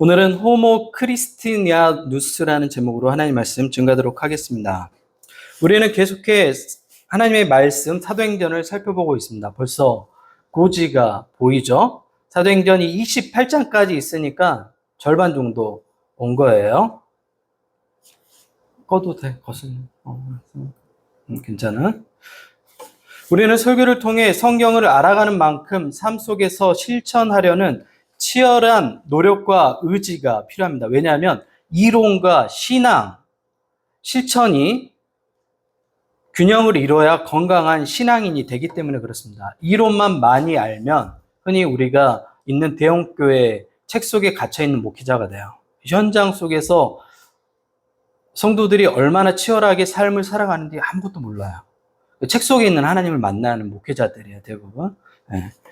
오늘은 호모 크리스티니아누스라는 제목으로 하나님의 말씀 증가하도록 하겠습니다. 우리는 계속해 하나님의 말씀 사도행전을 살펴보고 있습니다. 벌써 고지가 보이죠? 사도행전이 28장까지 있으니까 절반 정도 온 거예요. 꺼도 돼, 괜찮아. 우리는 설교를 통해 성경을 알아가는 만큼 삶 속에서 실천하려는 치열한 노력과 의지가 필요합니다. 왜냐하면 이론과 신앙, 실천이 균형을 이뤄야 건강한 신앙인이 되기 때문에 그렇습니다. 이론만 많이 알면 흔히 우리가 있는 대형교회 책 속에 갇혀있는 목회자가 돼요. 현장 속에서 성도들이 얼마나 치열하게 삶을 살아가는지 아무것도 몰라요. 책 속에 있는 하나님을 만나는 목회자들이에요, 대부분.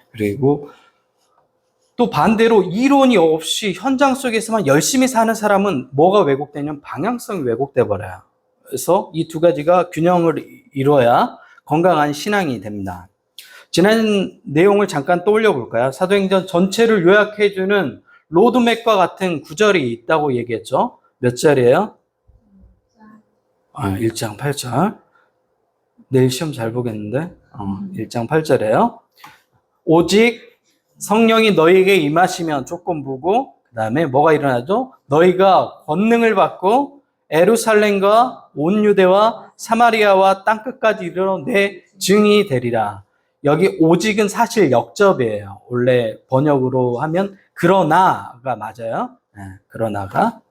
그리고 또 반대로 이론이 없이 현장 속에서만 열심히 사는 사람은 뭐가 왜곡되냐면 방향성이 왜곡돼 버려요. 그래서 이 두 가지가 균형을 이뤄야 건강한 신앙이 됩니다. 지난 내용을 잠깐 떠올려 볼까요? 사도행전 전체를 요약해주는 로드맵과 같은 구절이 있다고 얘기했죠. 몇 절이에요? 1장 8절. 내일 시험 잘 보겠는데? 1장 8절이에요. 오직 성령이 너희에게 임하시면 조건부고, 그 다음에 뭐가 일어나죠? 너희가 권능을 받고 예루살렘과 온 유대와 사마리아와 땅끝까지 이르러 내 증인이 되리라. 여기 오직은 사실 역접이에요. 원래 번역으로 하면 그러나가 맞아요. 그러나가.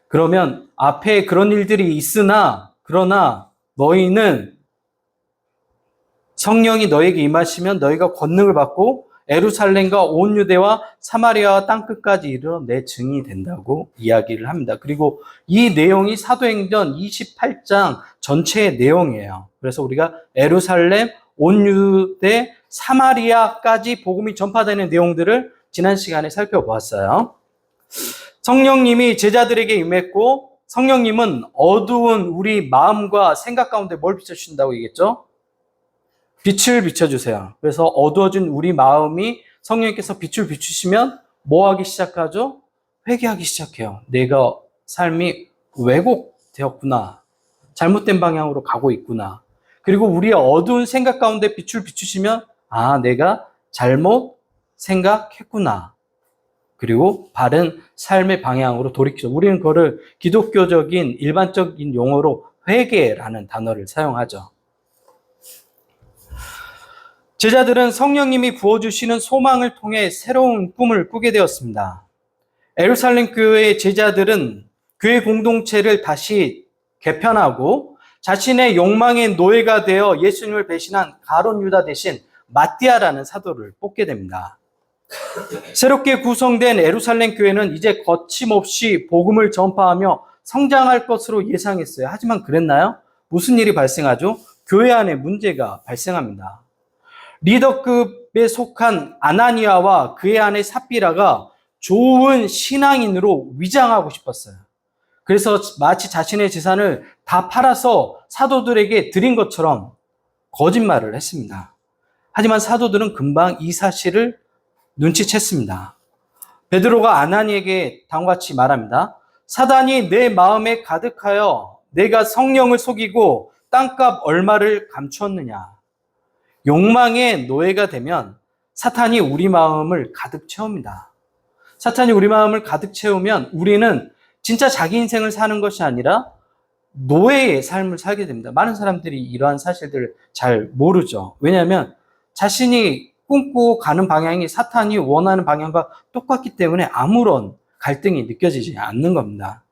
그러면 앞에 그런 일들이 있으나 그러나 너희는 성령이 너에게 임하시면 너희가 권능을 받고 예루살렘과 온 유대와 사마리아와 땅끝까지 이르러 내 증인이 된다고 이야기를 합니다. 그리고 이 내용이 사도행전 28장 전체의 내용이에요. 그래서 우리가 예루살렘, 온 유대, 사마리아까지 복음이 전파되는 내용들을 지난 시간에 살펴보았어요. 성령님이 제자들에게 임했고 성령님은 어두운 우리 마음과 생각 가운데 뭘 비춰주신다고 얘기했죠? 빛을 비춰주세요. 그래서 어두워진 우리 마음이 성령님께서 빛을 비추시면 뭐 하기 시작하죠? 회개하기 시작해요. 내가 삶이 왜곡되었구나. 잘못된 방향으로 가고 있구나. 그리고 우리의 어두운 생각 가운데 빛을 비추시면 내가 잘못 생각했구나. 그리고 바른 삶의 방향으로 돌이키죠. 우리는 그거를 기독교적인 일반적인 용어로 회개라는 단어를 사용하죠. 제자들은 성령님이 부어주시는 소망을 통해 새로운 꿈을 꾸게 되었습니다. 예루살렘 교회의 제자들은 교회 공동체를 다시 개편하고 자신의 욕망의 노예가 되어 예수님을 배신한 가룟 유다 대신 마띠아라는 사도를 뽑게 됩니다. 새롭게 구성된 예루살렘 교회는 이제 거침없이 복음을 전파하며 성장할 것으로 예상했어요. 하지만 그랬나요? 무슨 일이 발생하죠? 교회 안에 문제가 발생합니다. 리더급에 속한 아나니아와 그의 아내 삽비라가 좋은 신앙인으로 위장하고 싶었어요. 그래서 마치 자신의 재산을 다 팔아서 사도들에게 드린 것처럼 거짓말을 했습니다. 하지만 사도들은 금방 이 사실을 눈치챘습니다. 베드로가 아나니에게 다음과 같이 말합니다. 사단이 내 마음에 가득하여 내가 성령을 속이고 땅값 얼마를 감추었느냐. 욕망의 노예가 되면 사탄이 우리 마음을 가득 채웁니다. 사탄이 우리 마음을 가득 채우면 우리는 진짜 자기 인생을 사는 것이 아니라 노예의 삶을 살게 됩니다. 많은 사람들이 이러한 사실들을 잘 모르죠. 왜냐하면 자신이 꿈꾸고 가는 방향이 사탄이 원하는 방향과 똑같기 때문에 아무런 갈등이 느껴지지 않는 겁니다.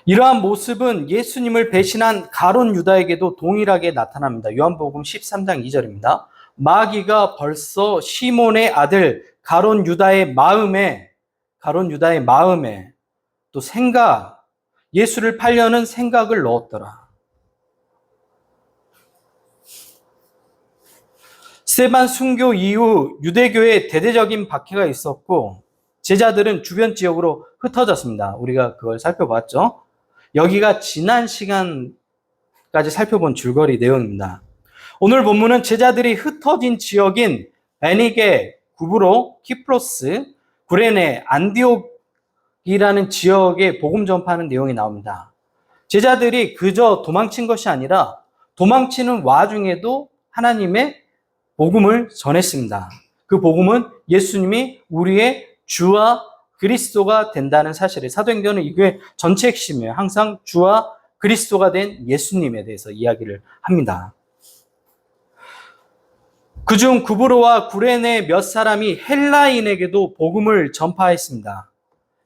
이러한 모습은 예수님을 배신한 가룟 유다에게도 동일하게 나타납니다. 요한복음 13장 2절입니다. 마귀가 벌써 시몬의 아들 가룟 유다의 마음에 또 예수를 팔려는 생각을 넣었더라. 스데반 순교 이후 유대교에 대대적인 박해가 있었고 제자들은 주변 지역으로 흩어졌습니다. 우리가 그걸 살펴봤죠. 여기가 지난 시간까지 살펴본 줄거리 내용입니다. 오늘 본문은 제자들이 흩어진 지역인 베니게 구브로, 키프로스, 구레네, 안디옥이라는 지역에 복음 전파하는 내용이 나옵니다. 제자들이 그저 도망친 것이 아니라 도망치는 와중에도 하나님의 복음을 전했습니다. 그 복음은 예수님이 우리의 주와 그리스도가 된다는 사실을, 사도행전은 이 교회 전체 핵심이에요. 항상 주와 그리스도가 된 예수님에 대해서 이야기를 합니다. 그중 구브로와 구레네 몇 사람이 헬라인에게도 복음을 전파했습니다.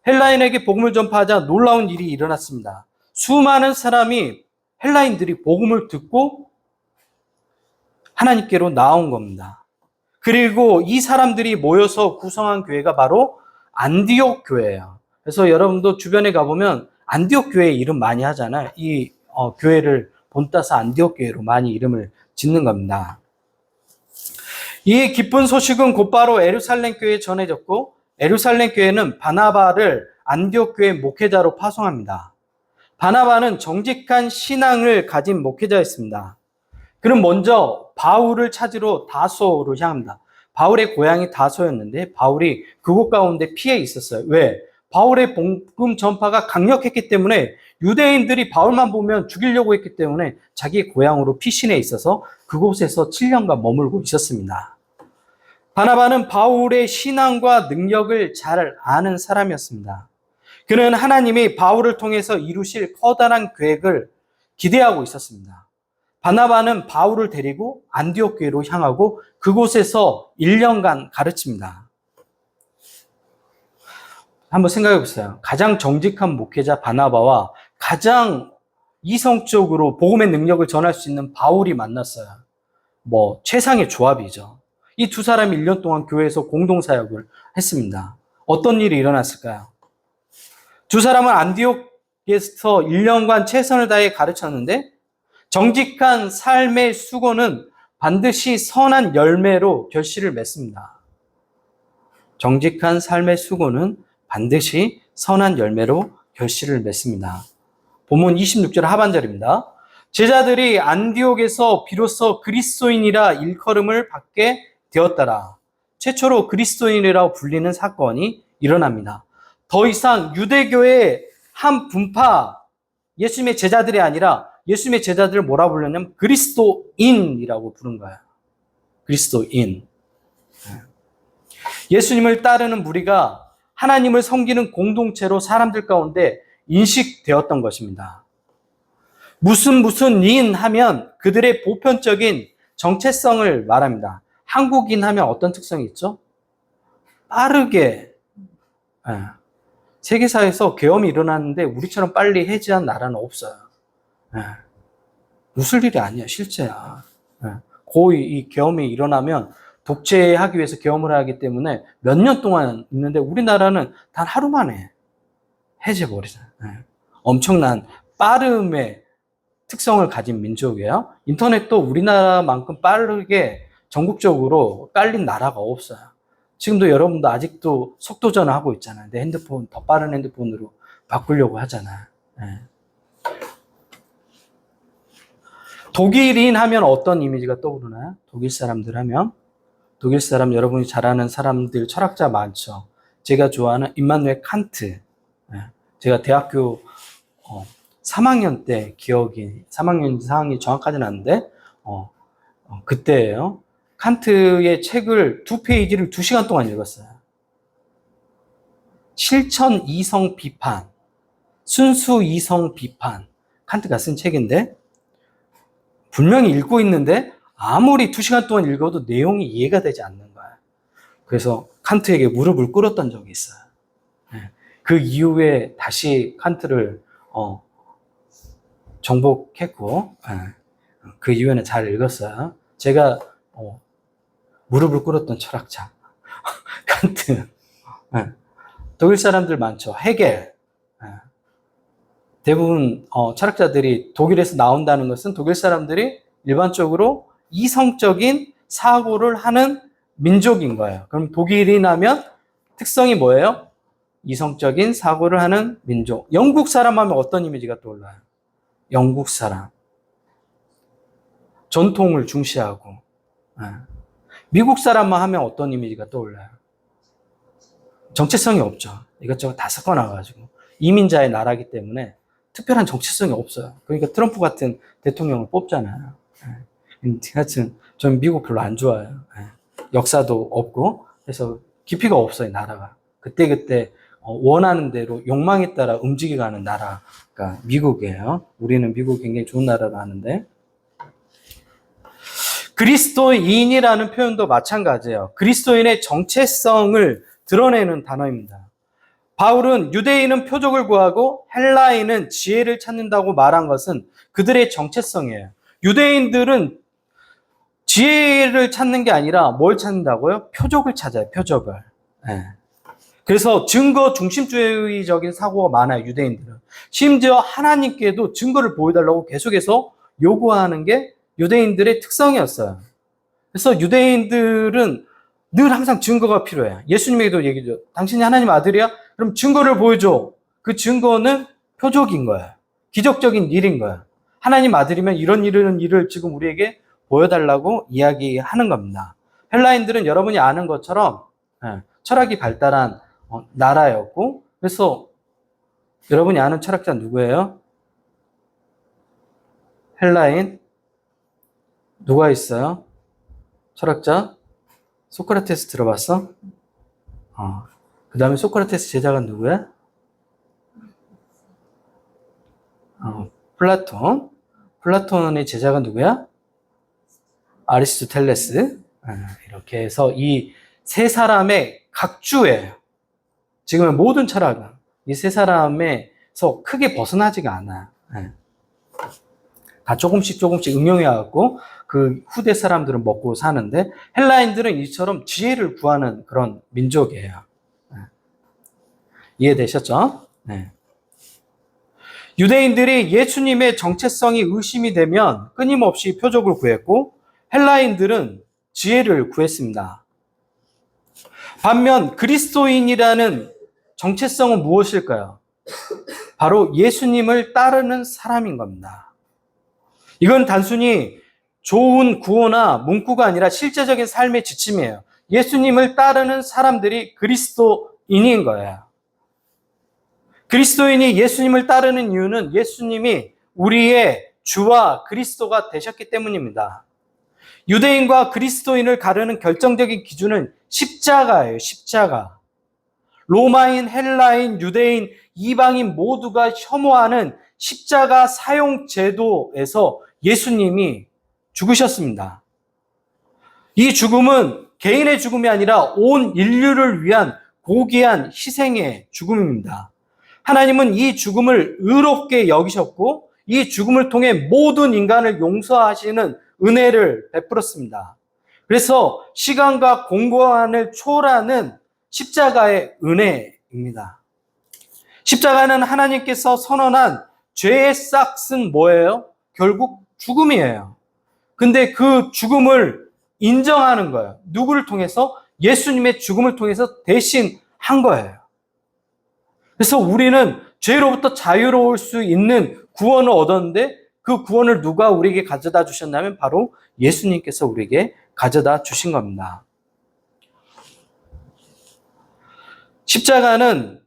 헬라인에게 복음을 전파하자 놀라운 일이 일어났습니다. 수많은 사람이, 헬라인들이 복음을 듣고 하나님께로 나온 겁니다. 그리고 이 사람들이 모여서 구성한 교회가 바로 안디옥 교회예요. 그래서 여러분도 주변에 가보면 안디옥 교회 이름 많이 하잖아요. 이 교회를 본따서 안디옥 교회로 많이 이름을 짓는 겁니다. 이 기쁜 소식은 곧바로 예루살렘 교회에 전해졌고, 예루살렘 교회는 바나바를 안디옥 교회 목회자로 파송합니다. 바나바는 정직한 신앙을 가진 목회자였습니다. 그는 먼저 바울을 찾으러 다소로 향합니다. 바울의 고향이 다소였는데 바울이 그곳 가운데 피해 있었어요. 왜? 바울의 복음 전파가 강력했기 때문에 유대인들이 바울만 보면 죽이려고 했기 때문에 자기 고향으로 피신해 있어서 그곳에서 7년간 머물고 있었습니다. 바나바는 바울의 신앙과 능력을 잘 아는 사람이었습니다. 그는 하나님이 바울을 통해서 이루실 커다란 계획을 기대하고 있었습니다. 바나바는 바울을 데리고 안디옥 교회로 향하고 그곳에서 1년간 가르칩니다. 한번 생각해 보세요. 가장 정직한 목회자 바나바와 가장 이성적으로 복음의 능력을 전할 수 있는 바울이 만났어요. 최상의 조합이죠. 이 두 사람이 1년 동안 교회에서 공동사역을 했습니다. 어떤 일이 일어났을까요? 두 사람은 안디옥에서 1년간 최선을 다해 가르쳤는데 정직한 삶의 수고는 반드시 선한 열매로 결실을 맺습니다. 정직한 삶의 수고는 반드시 선한 열매로 결실을 맺습니다. 본문 26절 하반절입니다. 제자들이 안디옥에서 비로소 그리스도인이라 일컬음을 받게 되었더라. 최초로 그리스도인이라고 불리는 사건이 일어납니다. 더 이상 유대교의 한 분파, 예수님의 제자들이 아니라 예수님의 제자들을 뭐라 불렀냐면 그리스도인이라고 부른 거예요. 그리스도인. 예수님을 따르는 무리가 하나님을 섬기는 공동체로 사람들 가운데 인식되었던 것입니다. 무슨 인 하면 그들의 보편적인 정체성을 말합니다. 한국인 하면 어떤 특성이 있죠? 빠르게. 세계사에서 계엄이 일어났는데 우리처럼 빨리 해지한 나라는 없어요. 웃을 일이 아니야, 실제야. 거의 이 계엄이 일어나면 독재하기 위해서 계엄을 하기 때문에 몇 년 동안 있는데 우리나라는 단 하루 만에 해제버리잖아요. 엄청난 빠름의 특성을 가진 민족이에요. 인터넷도 우리나라만큼 빠르게 전국적으로 깔린 나라가 없어요. 지금도 여러분도 아직도 속도전을 하고 있잖아요. 내 핸드폰 더 빠른 핸드폰으로 바꾸려고 하잖아요. 독일인 하면 어떤 이미지가 떠오르나요? 독일 사람들 하면? 독일 사람, 여러분이 잘 아는 사람들, 철학자 많죠. 제가 좋아하는 임마누엘 칸트. 제가 대학교 3학년 때 기억이, 3학년 상황이 정확하진 않은데, 그때예요. 칸트의 책을 2페이지를 2시간 동안 읽었어요. 실천 이성 비판, 순수 이성 비판. 칸트가 쓴 책인데, 분명히 읽고 있는데 아무리 2시간 동안 읽어도 내용이 이해가 되지 않는 거야. 그래서 칸트에게 무릎을 꿇었던 적이 있어요. 그 이후에 다시 칸트를 정복했고 그 이후에는 잘 읽었어요. 제가 무릎을 꿇었던 철학자 칸트. 독일 사람들 많죠. 헤겔. 대부분 철학자들이 독일에서 나온다는 것은 독일 사람들이 일반적으로 이성적인 사고를 하는 민족인 거예요. 그럼 독일인하면 특성이 뭐예요? 이성적인 사고를 하는 민족. 영국 사람 하면 어떤 이미지가 떠올라요? 영국 사람. 전통을 중시하고 미국 사람만 하면 어떤 이미지가 떠올라요? 정체성이 없죠. 이것저것 다 섞어놔가지고. 이민자의 나라이기 때문에 특별한 정체성이 없어요. 그러니까 트럼프 같은 대통령을 뽑잖아요. 하여튼 저는 미국 별로 안 좋아해요. 역사도 없고 그래서 깊이가 없어요, 나라가. 그때그때 원하는 대로 욕망에 따라 움직여가는 나라가 미국이에요. 우리는 미국 굉장히 좋은 나라로 아는데, 그리스도인이라는 표현도 마찬가지예요. 그리스도인의 정체성을 드러내는 단어입니다. 바울은 유대인은 표적을 구하고 헬라인은 지혜를 찾는다고 말한 것은 그들의 정체성이에요. 유대인들은 지혜를 찾는 게 아니라 뭘 찾는다고요? 표적을 찾아요, 표적을. 그래서 증거 중심주의적인 사고가 많아요, 유대인들은. 심지어 하나님께도 증거를 보여달라고 계속해서 요구하는 게 유대인들의 특성이었어요. 그래서 유대인들은 늘 항상 증거가 필요해요. 예수님에게도 얘기죠. 당신이 하나님 아들이야? 그럼 증거를 보여줘. 그 증거는 표적인 거야. 기적적인 일인 거야. 하나님 아들이면 이런 일을 지금 우리에게 보여달라고 이야기하는 겁니다. 헬라인들은 여러분이 아는 것처럼 철학이 발달한 나라였고, 그래서 여러분이 아는 철학자 누구예요? 헬라인 누가 있어요? 철학자? 소크라테스 들어봤어? 그 다음에 소크라테스 제자가 누구야? 플라톤. 플라톤의 제자가 누구야? 아리스토텔레스. 이렇게 해서 이 세 사람의 각주예요. 지금의 모든 철학은 이 세 사람에서 크게 벗어나지가 않아요. 다 조금씩 응용해갖고 그 후대 사람들은 먹고 사는데, 헬라인들은 이처럼 지혜를 구하는 그런 민족이에요. 이해되셨죠? 네. 유대인들이 예수님의 정체성이 의심이 되면 끊임없이 표적을 구했고, 헬라인들은 지혜를 구했습니다. 반면 그리스도인이라는 정체성은 무엇일까요? 바로 예수님을 따르는 사람인 겁니다. 이건 단순히 좋은 구호나 문구가 아니라 실제적인 삶의 지침이에요. 예수님을 따르는 사람들이 그리스도인인 거예요. 그리스도인이 예수님을 따르는 이유는 예수님이 우리의 주와 그리스도가 되셨기 때문입니다. 유대인과 그리스도인을 가르는 결정적인 기준은 십자가예요, 십자가. 로마인, 헬라인, 유대인, 이방인 모두가 혐오하는 십자가 사용 제도에서 예수님이 죽으셨습니다. 이 죽음은 개인의 죽음이 아니라 온 인류를 위한 고귀한 희생의 죽음입니다. 하나님은 이 죽음을 의롭게 여기셨고, 이 죽음을 통해 모든 인간을 용서하시는 은혜를 베풀었습니다. 그래서 시간과 공간을 초월하는 십자가의 은혜입니다. 십자가는 하나님께서 선언한 죄의 싹은 뭐예요? 결국 죽음이에요. 근데 그 죽음을 인정하는 거예요. 누구를 통해서? 예수님의 죽음을 통해서 대신 한 거예요. 그래서 우리는 죄로부터 자유로울 수 있는 구원을 얻었는데, 그 구원을 누가 우리에게 가져다 주셨냐면 바로 예수님께서 우리에게 가져다 주신 겁니다. 십자가는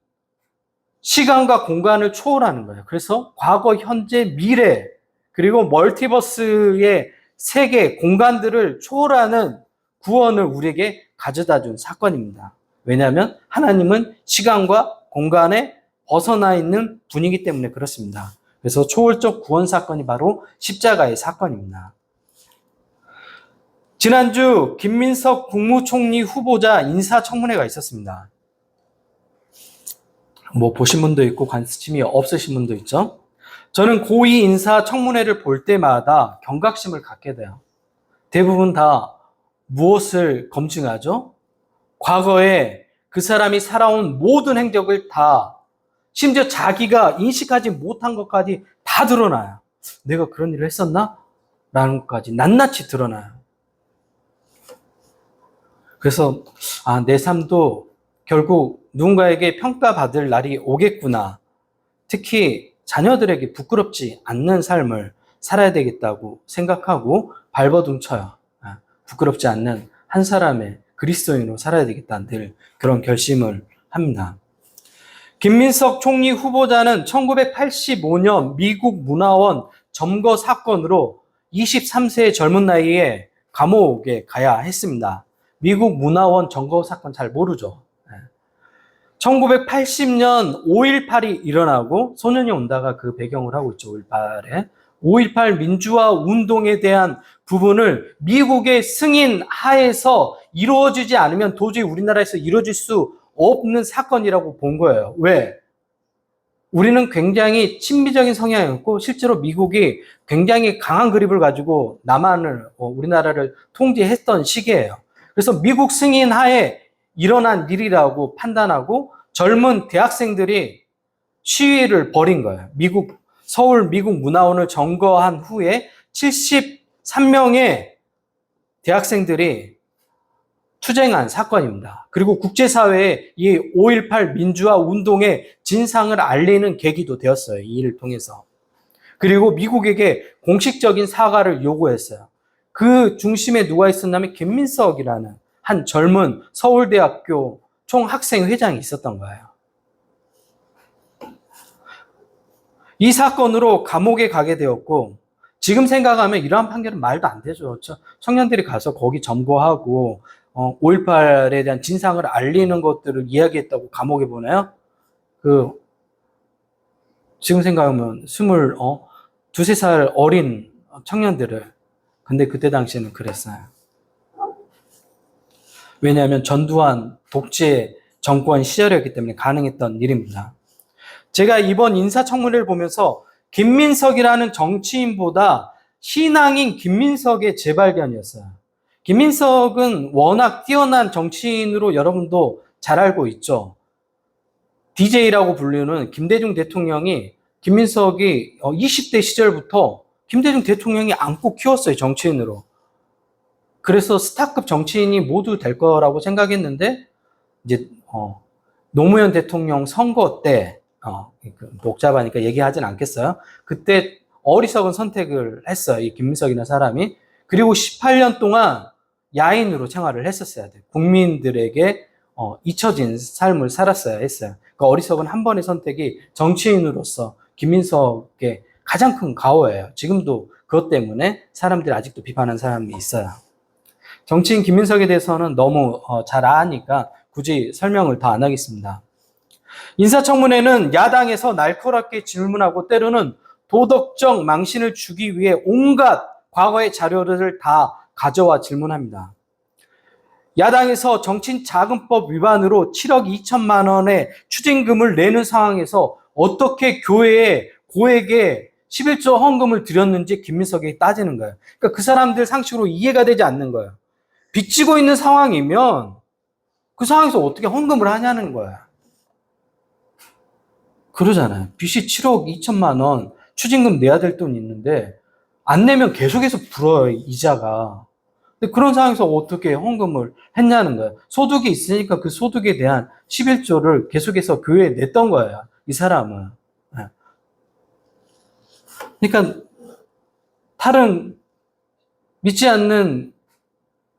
시간과 공간을 초월하는 거예요. 그래서 과거, 현재, 미래, 그리고 멀티버스의 세계, 공간들을 초월하는 구원을 우리에게 가져다 준 사건입니다. 왜냐하면 하나님은 시간과 공간에 벗어나 있는 분이기 때문에 그렇습니다. 그래서 초월적 구원 사건이 바로 십자가의 사건입니다. 지난주 김민석 국무총리 후보자 인사청문회가 있었습니다. 보신 분도 있고 관심이 없으신 분도 있죠. 저는 고위 인사청문회를 볼 때마다 경각심을 갖게 돼요. 대부분 다 무엇을 검증하죠? 과거에 그 사람이 살아온 모든 행적을 다, 심지어 자기가 인식하지 못한 것까지 다 드러나요. 내가 그런 일을 했었나? 라는 것까지 낱낱이 드러나요. 그래서 내 삶도 결국 누군가에게 평가받을 날이 오겠구나. 특히 자녀들에게 부끄럽지 않는 삶을 살아야 되겠다고 생각하고 발버둥 쳐요. 부끄럽지 않는 한 사람의 그리스도인으로 살아야 되겠다는 늘 그런 결심을 합니다. 김민석 총리 후보자는 1985년 미국 문화원 점거 사건으로 23세의 젊은 나이에 감옥에 가야 했습니다. 미국 문화원 점거 사건 잘 모르죠. 1980년 5.18이 일어나고 소년이 온다가 그 배경을 하고 있죠. 5.18에. 5.18 민주화 운동에 대한 부분을 미국의 승인 하에서 이루어지지 않으면 도저히 우리나라에서 이루어질 수 없는 사건이라고 본 거예요. 왜? 우리는 굉장히 친미적인 성향이었고 실제로 미국이 굉장히 강한 그립을 가지고 남한을 우리나라를 통제했던 시기예요. 그래서 미국 승인 하에 일어난 일이라고 판단하고 젊은 대학생들이 시위를 벌인 거예요. 서울 미국 문화원을 점거한 후에 73명의 대학생들이 투쟁한 사건입니다. 그리고 국제사회에 이 5.18 민주화 운동의 진상을 알리는 계기도 되었어요. 이 일을 통해서. 그리고 미국에게 공식적인 사과를 요구했어요. 그 중심에 누가 있었냐면 김민석이라는 한 젊은 서울대학교 총학생회장이 있었던 거예요. 이 사건으로 감옥에 가게 되었고 지금 생각하면 이러한 판결은 말도 안 되죠. 청년들이 가서 거기 점거하고 5.18에 대한 진상을 알리는 것들을 이야기했다고 감옥에 보내요? 지금 생각하면 2~3살 어린 청년들을. 근데 그때 당시에는 그랬어요. 왜냐하면 전두환 독재 정권 시절이었기 때문에 가능했던 일입니다. 제가 이번 인사청문회를 보면서 김민석이라는 정치인보다 신앙인 김민석의 재발견이었어요. 김민석은 워낙 뛰어난 정치인으로 여러분도 잘 알고 있죠. DJ라고 불리는 김대중 대통령이 김민석이 20대 시절부터 김대중 대통령이 안고 키웠어요. 정치인으로. 그래서 스타급 정치인이 모두 될 거라고 생각했는데 이제 노무현 대통령 선거 때 녹잡아니까 얘기하진 않겠어요. 그때 어리석은 선택을 했어요. 이 김민석이라는 사람이. 그리고 18년 동안 야인으로 생활을 했었어야 돼요. 국민들에게 잊혀진 삶을 살았어야 했어요. 그 어리석은 한 번의 선택이 정치인으로서 김민석의 가장 큰 가오예요. 지금도 그것 때문에 사람들이 아직도 비판하는 사람이 있어요. 정치인 김민석에 대해서는 너무 잘 아니까 굳이 설명을 더 안 하겠습니다. 인사청문회는 야당에서 날카롭게 질문하고 때로는 도덕적 망신을 주기 위해 온갖 과거의 자료를 다 가져와 질문합니다. 야당에서 정치인자금법 위반으로 7억 2천만 원의 추징금을 내는 상황에서 어떻게 교회에 고액의 11조 헌금을 드렸는지 김민석에게 따지는 거예요. 그러니까 그 사람들 상식으로 이해가 되지 않는 거예요. 빚지고 있는 상황이면 그 상황에서 어떻게 헌금을 하냐는 거예요. 그러잖아요. 빚이 7억 2천만 원 추징금 내야 될 돈이 있는데 안 내면 계속해서 불어요, 이자가. 근데 그런 상황에서 어떻게 헌금을 했냐는 거예요. 소득이 있으니까 그 소득에 대한 11조를 계속해서 교회에 냈던 거예요, 이 사람은. 그러니까 다른 믿지 않는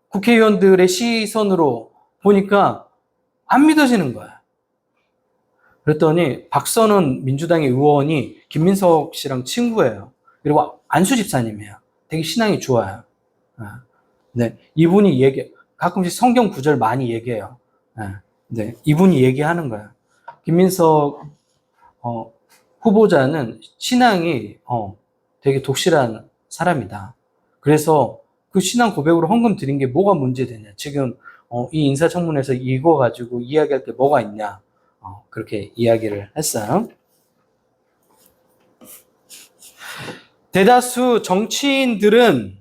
국회의원들의 시선으로 보니까 안 믿어지는 거예요. 그랬더니 박선원 민주당의 의원이 김민석 씨랑 친구예요. 그리고 안수 집사님이에요. 되게 신앙이 좋아요. 네, 이분이 가끔씩 성경 구절 많이 얘기해요. 네, 이분이 얘기하는 거예요. 김민석 후보자는 신앙이 되게 독실한 사람이다. 그래서 그 신앙 고백으로 헌금 드린 게 뭐가 문제되냐. 지금 이 인사청문회에서 이거 가지고 이야기할 게 뭐가 있냐. 그렇게 이야기를 했어요. 대다수 정치인들은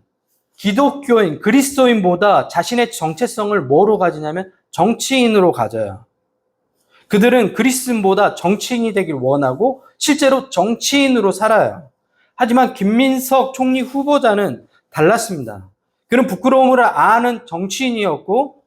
기독교인, 그리스도인보다 자신의 정체성을 뭐로 가지냐면 정치인으로 가져요. 그들은 그리스도인보다 정치인이 되길 원하고 실제로 정치인으로 살아요. 하지만 김민석 총리 후보자는 달랐습니다. 그는 부끄러움을 아는 정치인이었고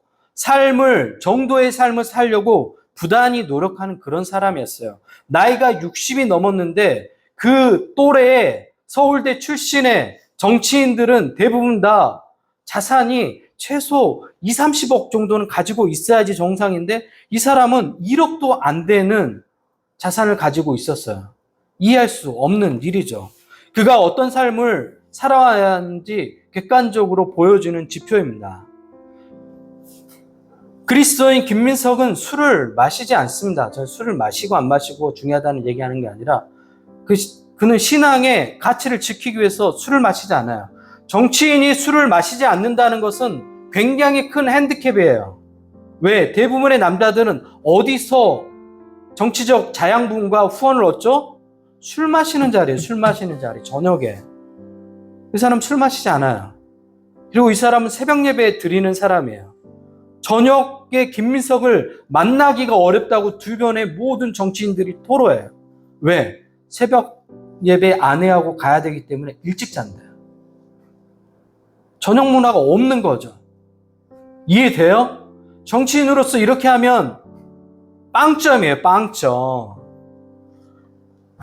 정도의 삶을 살려고 부단히 노력하는 그런 사람이었어요. 나이가 60이 넘었는데 그 또래의 서울대 출신의 정치인들은 대부분 다 자산이 최소 2, 30억 정도는 가지고 있어야지 정상인데 이 사람은 1억도 안 되는 자산을 가지고 있었어요. 이해할 수 없는 일이죠. 그가 어떤 삶을 살아야 하는지 객관적으로 보여주는 지표입니다. 그리스도인 김민석은 술을 마시지 않습니다. 저 술을 마시고 안 마시고 중요하다는 얘기하는 게 아니라 그는 신앙의 가치를 지키기 위해서 술을 마시지 않아요. 정치인이 술을 마시지 않는다는 것은 굉장히 큰 핸디캡이에요. 왜? 대부분의 남자들은 어디서 정치적 자양분과 후원을 얻죠? 술 마시는 자리에, 술 마시는 자리, 저녁에. 이 사람 술 마시지 않아요. 그리고 이 사람은 새벽 예배 드리는 사람이에요. 저녁에 김민석을 만나기가 어렵다고 주변의 모든 정치인들이 토로해요. 왜? 새벽 예배 아내하고 가야 되기 때문에 일찍 잔대요. 저녁 문화가 없는 거죠. 이해돼요? 정치인으로서 이렇게 하면 빵점이에요, 빵점.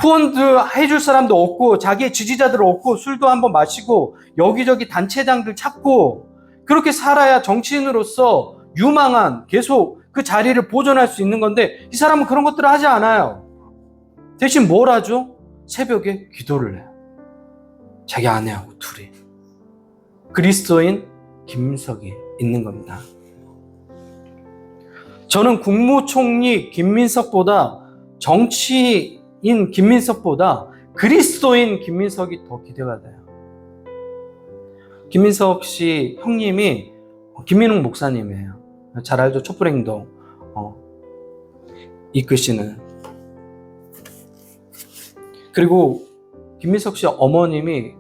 후원도 해줄 사람도 없고 자기의 지지자들 없고 술도 한번 마시고 여기저기 단체장들 찾고 그렇게 살아야 정치인으로서 유망한 계속 그 자리를 보존할 수 있는 건데 이 사람은 그런 것들을 하지 않아요. 대신 뭘 하죠? 새벽에 기도를 해요. 자기 아내하고 둘이. 그리스도인 김민석이 있는 겁니다. 저는 국무총리 김민석보다 정치인 김민석보다 그리스도인 김민석이 더 기대가 돼요. 김민석 씨 형님이 김민웅 목사님이에요. 잘 알죠? 촛불행동 이끄시는. 그리고 김민석 씨 어머님이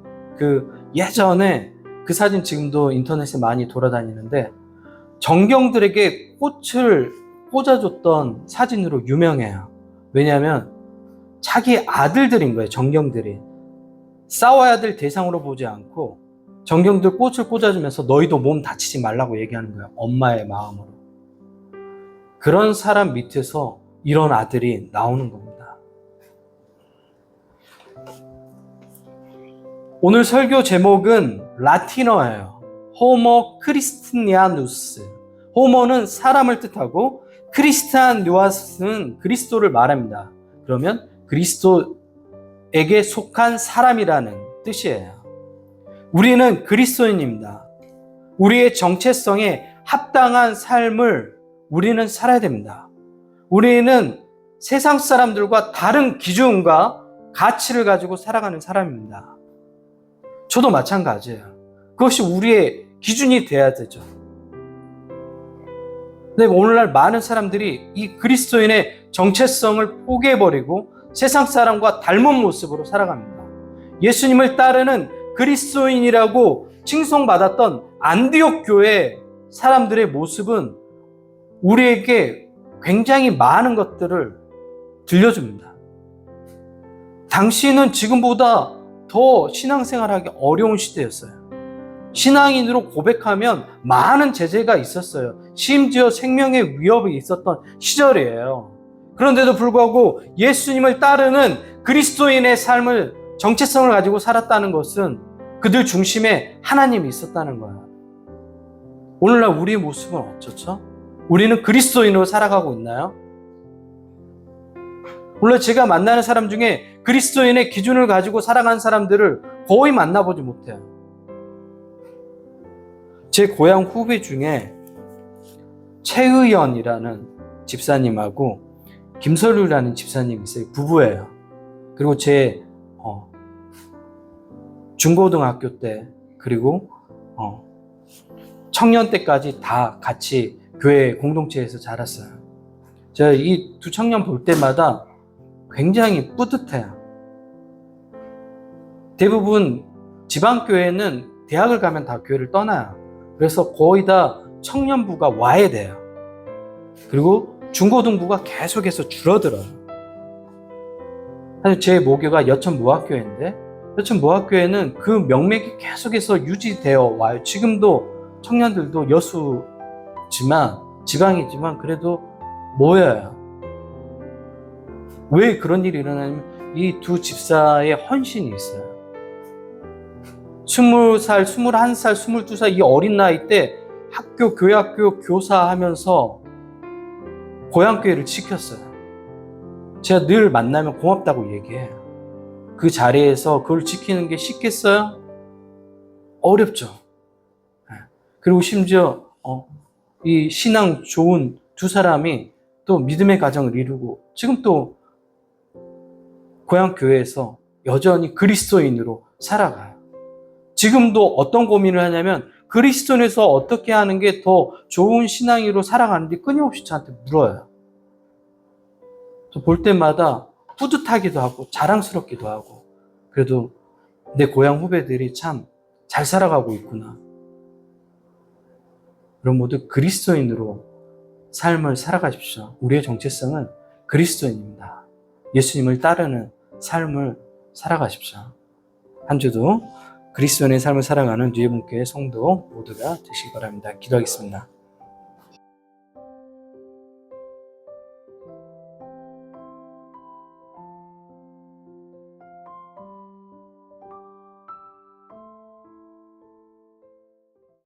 예전에 그 사진 지금도 인터넷에 많이 돌아다니는데 정경들에게 꽃을 꽂아줬던 사진으로 유명해요. 왜냐하면 자기 아들들인 거예요. 정경들이. 싸워야 될 대상으로 보지 않고 정경들 꽃을 꽂아주면서 너희도 몸 다치지 말라고 얘기하는 거예요. 엄마의 마음으로. 그런 사람 밑에서 이런 아들이 나오는 겁니다. 오늘 설교 제목은 라틴어예요. 호모 크리스티아누스. 호모는 사람을 뜻하고 크리스티아누스는 그리스도를 말합니다. 그러면 그리스도에게 속한 사람이라는 뜻이에요. 우리는 그리스도인입니다. 우리의 정체성에 합당한 삶을 우리는 살아야 됩니다. 우리는 세상 사람들과 다른 기준과 가치를 가지고 살아가는 사람입니다. 저도 마찬가지예요. 그것이 우리의 기준이 돼야 되죠. 근데 오늘날 많은 사람들이 이 그리스도인의 정체성을 포기해버리고 세상 사람과 닮은 모습으로 살아갑니다. 예수님을 따르는 그리스도인이라고 칭송받았던 안디옥 교회 사람들의 모습은 우리에게 굉장히 많은 것들을 들려줍니다. 당시는 지금보다 더 신앙생활하기 어려운 시대였어요. 신앙인으로 고백하면 많은 제재가 있었어요. 심지어 생명의 위협이 있었던 시절이에요. 그런데도 불구하고 예수님을 따르는 그리스도인의 삶을 정체성을 가지고 살았다는 것은 그들 중심에 하나님이 있었다는 거예요. 오늘날 우리의 모습은 어떻죠? 우리는 그리스도인으로 살아가고 있나요? 물론 제가 만나는 사람 중에 그리스도인의 기준을 가지고 살아가는 사람들을 거의 만나보지 못해요. 제 고향 후배 중에 최의연이라는 집사님하고 김설유라는 집사님이 있어요. 부부예요. 그리고 제 중고등학교 때 그리고 청년 때까지 다 같이 교회 공동체에서 자랐어요. 제가 이 두 청년 볼 때마다 굉장히 뿌듯해요. 대부분 지방교회는 대학을 가면 다 교회를 떠나요. 그래서 거의 다 청년부가 와야 돼요. 그리고 중고등부가 계속해서 줄어들어요. 사실 제 모교가 여천모학교회인데 여천모학교회는 그 명맥이 계속해서 유지되어 와요. 지금도 청년들도 여수지만 지방이지만 그래도 모여요. 왜 그런 일이 일어나냐면 이 두 집사의 헌신이 있어요. 20살, 21살, 22살 이 어린 나이 때 교회 학교 교사 하면서 고향교회를 지켰어요. 제가 늘 만나면 고맙다고 얘기해요. 그 자리에서 그걸 지키는 게 쉽겠어요? 어렵죠. 그리고 심지어 이 신앙 좋은 두 사람이 또 믿음의 가정을 이루고 지금 또 고향교회에서 여전히 그리스도인으로 살아가요. 지금도 어떤 고민을 하냐면 그리스도인에서 어떻게 하는 게 더 좋은 신앙으로 살아가는지 끊임없이 저한테 물어요. 볼 때마다 뿌듯하기도 하고 자랑스럽기도 하고 그래도 내 고향 후배들이 참 잘 살아가고 있구나. 여러분 모두 그리스도인으로 삶을 살아가십시오. 우리의 정체성은 그리스도인입니다. 예수님을 따르는 삶을 살아가십시오. 한 주도 그리스도인의 삶을 살아가는 뉴에본교회 성도 모두가 되시기 바랍니다. 기도하겠습니다.